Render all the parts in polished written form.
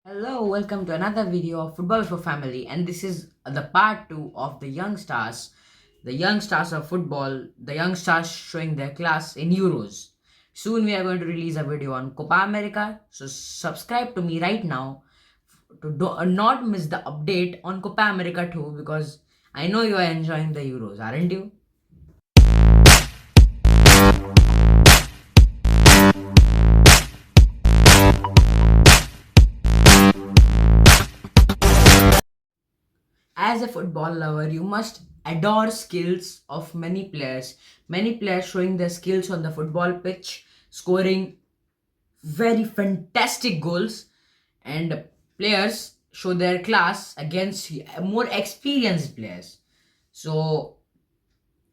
Hello, welcome to another video of Football for Family, and this is the part 2 of the young stars of football, the young stars showing their class in Euros. Soon we are going to release a video on Copa America, so subscribe to me right now to not miss the update on Copa America too, because I know you are enjoying the Euros, aren't you? As a football lover, you must adore skills of many players. Many players showing their skills on the football pitch, scoring very fantastic goals, and players show their class against more experienced players. So,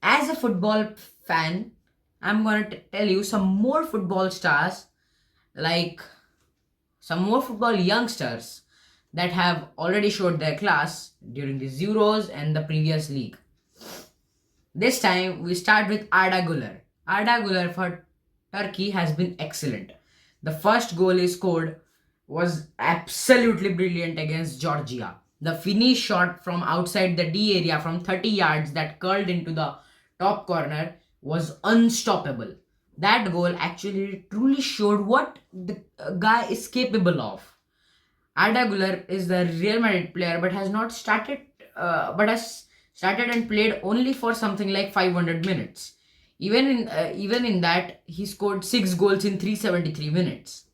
as a football fan, I'm going to tell you some more football stars, like some more football youngsters that have already showed their class during these Euros and the previous league. This time we start with Arda Güler. Arda Güler for Turkey has been excellent. The first goal he scored was absolutely brilliant against Georgia. The finish shot from outside the D area from 30 yards that curled into the top corner was unstoppable. That goal actually truly showed what the guy is capable of. Arda Güler is the Real Madrid player, but has started and played only for something like 500 minutes. Even in that, he scored 6 goals in 373 minutes,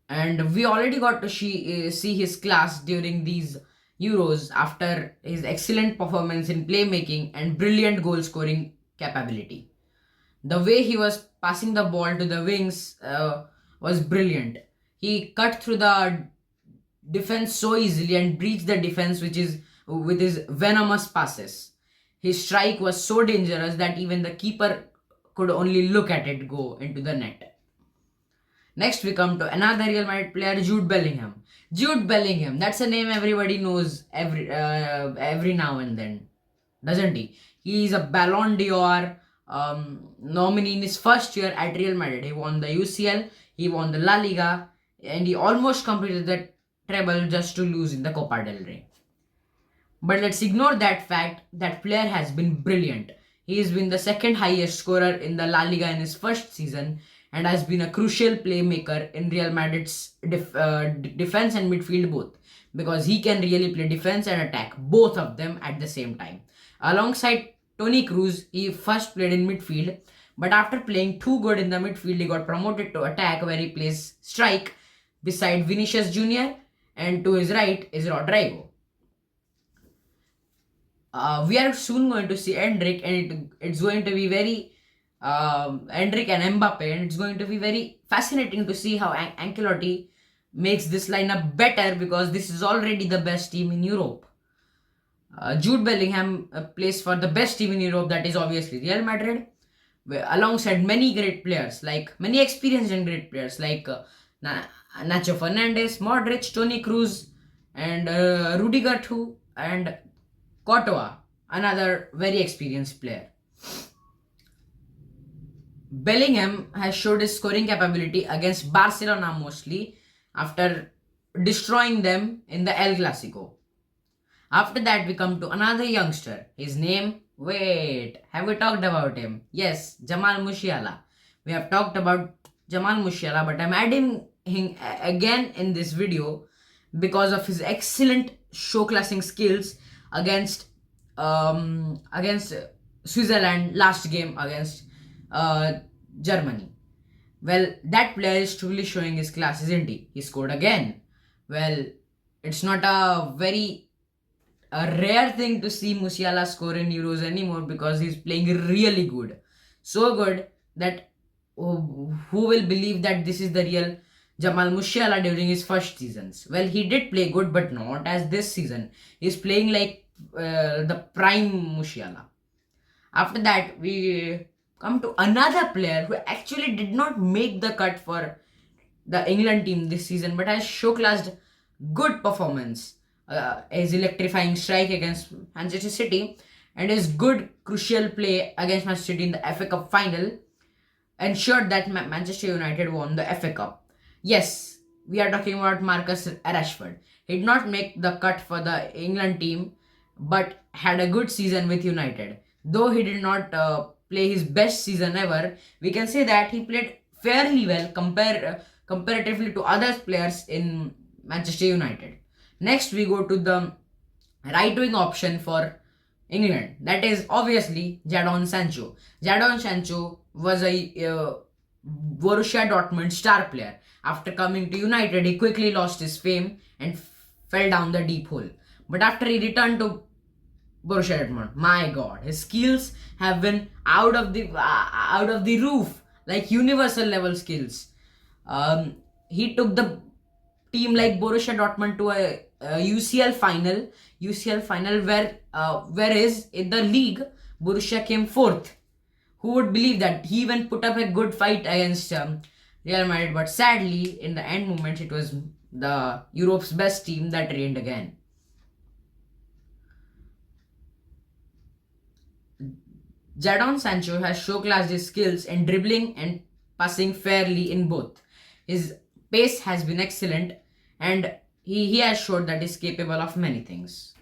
and we already got to see his class during these Euros after his excellent performance in playmaking and brilliant goal scoring capability. The way he was passing the ball to the wings was brilliant. He cut through the defense so easily and breached the defense, which is with his venomous passes. His strike was so dangerous that even the keeper could only look at it go into the net. Next, we come to another Real Madrid player, Jude Bellingham. Jude Bellingham, that's a name everybody knows every now and then, doesn't he? He is a Ballon d'Or nominee in his first year at Real Madrid. He won the UCL, he won the La Liga, and he almost completed the treble just to lose in the Copa del Rey. But let's ignore that fact. That player has been brilliant. He has been the second highest scorer in the La Liga in his first season and has been a crucial playmaker in Real Madrid's defense and midfield both, because he can really play defense and attack, both of them at the same time. Alongside Toni Kroos, he first played in midfield, but after playing too good in the midfield, he got promoted to attack, where he plays strike beside Vinicius Jr., and to his right is Rodrigo. We are soon going to see Endrick, and it's going to be very Endrick and Mbappe, and it's going to be very fascinating to see how Ancelotti makes this lineup better, because this is already the best team in Europe. Jude Bellingham plays for the best team in Europe, that is obviously Real Madrid, alongside many great players, like many experienced and great players like Nacho Fernandez, Modric, Toni Kroos, and Rudiger too, and Courtois, another very experienced player. Bellingham has showed his scoring capability against Barcelona mostly after destroying them in the El Clasico. After that, we come to another youngster. His name, wait, have we talked about him? Yes, Jamal Musiala. We have talked about Jamal Musiala, but I'm adding him again in this video because of his excellent show classing skills against Switzerland last game against Germany. Well, that player is truly showing his class, isn't he? He scored again. Well, it's not a rare thing to see Musiala score in Euros anymore, because he's playing really good. So good that who will believe that this is the real Jamal Musiala during his first seasons? Well, he did play good, but not as this season. He's playing like the prime Musiala. After that, we come to another player who actually did not make the cut for the England team this season, but has showcased good performance. His electrifying strike against Manchester City and his good crucial play against Manchester City in the FA Cup final ensured that Manchester United won the FA Cup. Yes, we are talking about Marcus Rashford. He did not make the cut for the England team, but had a good season with United. Though he did not play his best season ever, we can say that he played fairly well comparatively to other players in Manchester United. Next, we go to the right wing option for England. That is obviously Jadon Sancho. Jadon Sancho was a Borussia Dortmund star player. After coming to United, he quickly lost his fame and fell down the deep hole. But after he returned to Borussia Dortmund, my God, his skills have been out of the roof, like universal level skills. He took the team like Borussia Dortmund to a UCL final whereas in the league Borussia came fourth. Who would believe that? He even put up a good fight against Real Madrid, but sadly in the end moments it was the Europe's best team that reigned again. Jadon Sancho has showcased his skills in dribbling and passing fairly in both. His pace has been excellent and he has showed that he's capable of many things.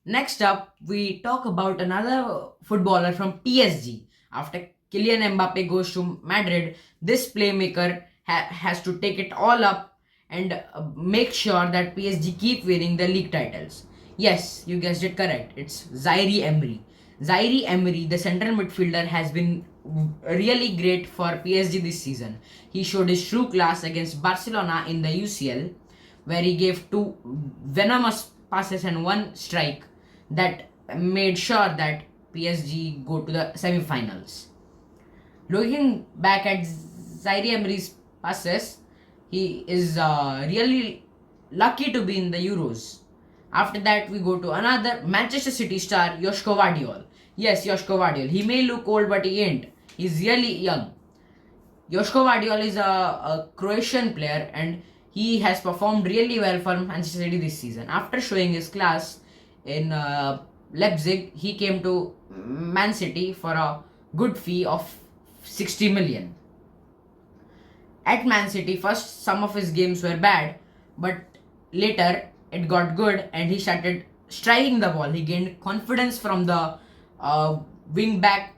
Next up, we talk about another footballer from PSG. After Kylian Mbappe goes to Madrid, this playmaker has to take it all up and make sure that PSG keep winning the league titles. Yes, you guessed it correct. It's Zaire Emery. Zaire Emery, the central midfielder, has been really great for PSG this season. He showed his true class against Barcelona in the UCL, where he gave two venomous passes and one strike that made sure that PSG go to the semi-finals. Looking back at Zaire Emery's passes, he is really lucky to be in the Euros. After that, we go to another Manchester City star, Joško Vardiol. Yes, Joško Vardiol. He may look old, but he ain't. He's really young. Joško Vardiol is a Croatian player and he has performed really well for Manchester City this season. After showing his class in Leipzig, he came to Man City for a good fee of 60 million. At Man City, first some of his games were bad, but later it got good and he started striking the ball. He gained confidence from the wing back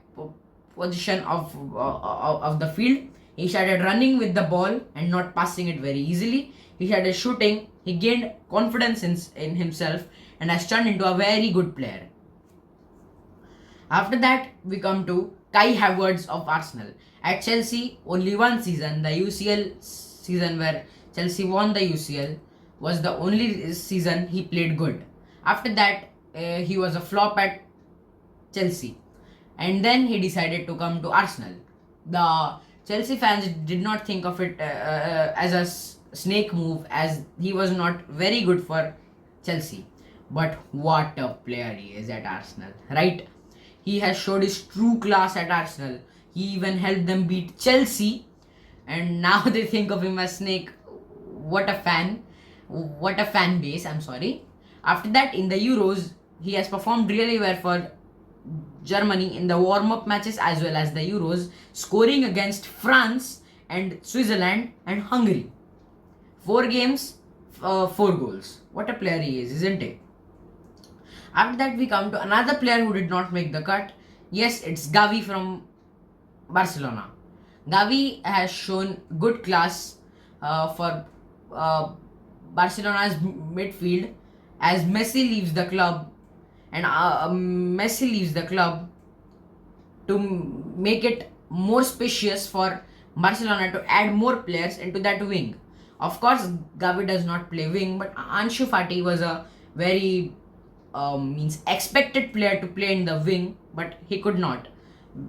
position of the field. He started running with the ball and not passing it very easily. He started shooting. He gained confidence in himself and has turned into a very good player. After that, we come to Kai Havertz of Arsenal. At Chelsea, only one season, the UCL season where Chelsea won the UCL, was the only season he played good. After that, he was a flop at Chelsea. And then he decided to come to Arsenal. The Chelsea fans did not think of it as a snake move, as he was not very good for Chelsea. But what a player he is at Arsenal, right? He has showed his true class at Arsenal. He even helped them beat Chelsea, and now they think of him as snake. What a fan base, I'm sorry. After that, in the Euros, he has performed really well for Germany in the warm-up matches as well as the Euros, scoring against France and Switzerland and Hungary. 4 games, 4 goals. What a player he is, isn't he? After that, we come to another player who did not make the cut. Yes, it's Gavi from Barcelona. Gavi has shown good class for Barcelona's midfield as Messi leaves the club, and Messi leaves the club to make it more spacious for Barcelona to add more players into that wing. Of course, Gavi does not play wing, but Ansu Fati was a very expected player to play in the wing, but he could not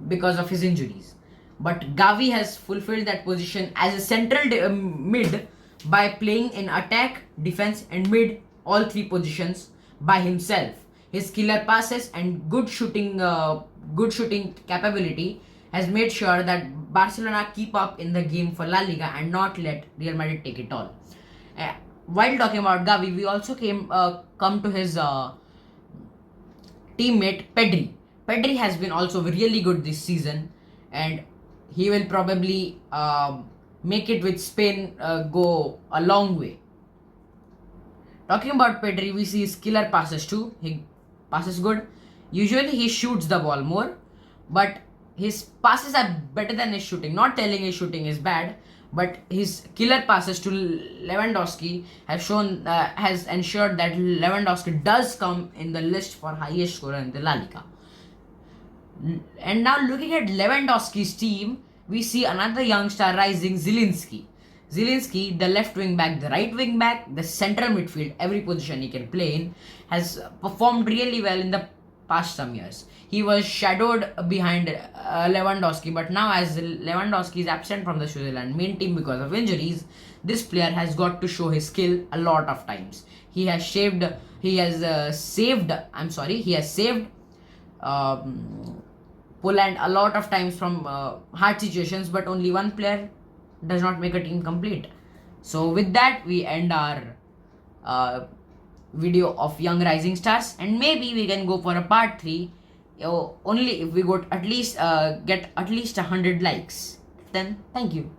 because of his injuries. But Gavi has fulfilled that position as a central mid by playing in attack, defense, and mid, all 3 positions by himself. His killer passes and good shooting capability has made sure that Barcelona keep up in the game for La Liga and not let Real Madrid take it all. While talking about Gavi, we also come to his teammate Pedri. Pedri has been also really good this season, and he will probably make it with Spain go a long way. Talking about Pedri, we see his killer passes too. He passes good. Usually he shoots the ball more, but his passes are better than his shooting. Not telling his shooting is bad, but his killer passes to Lewandowski has ensured that Lewandowski does come in the list for highest scorer in the La Liga. And now looking at Lewandowski's team, we see another young star rising, Zielinski. Zielinski, the left wing back, the right wing back, the central midfield, every position he can play in, has performed really well in the past some years. He was shadowed behind Lewandowski, but now as Lewandowski is absent from the Switzerland main team because of injuries, this player has got to show his skill a lot of times. He has saved Poland a lot of times from hard situations, but only one player does not make a team complete. So with that, we end our video of young rising stars, and maybe we can go for a part 3 only if we got at least get at least 100 likes. Then thank you.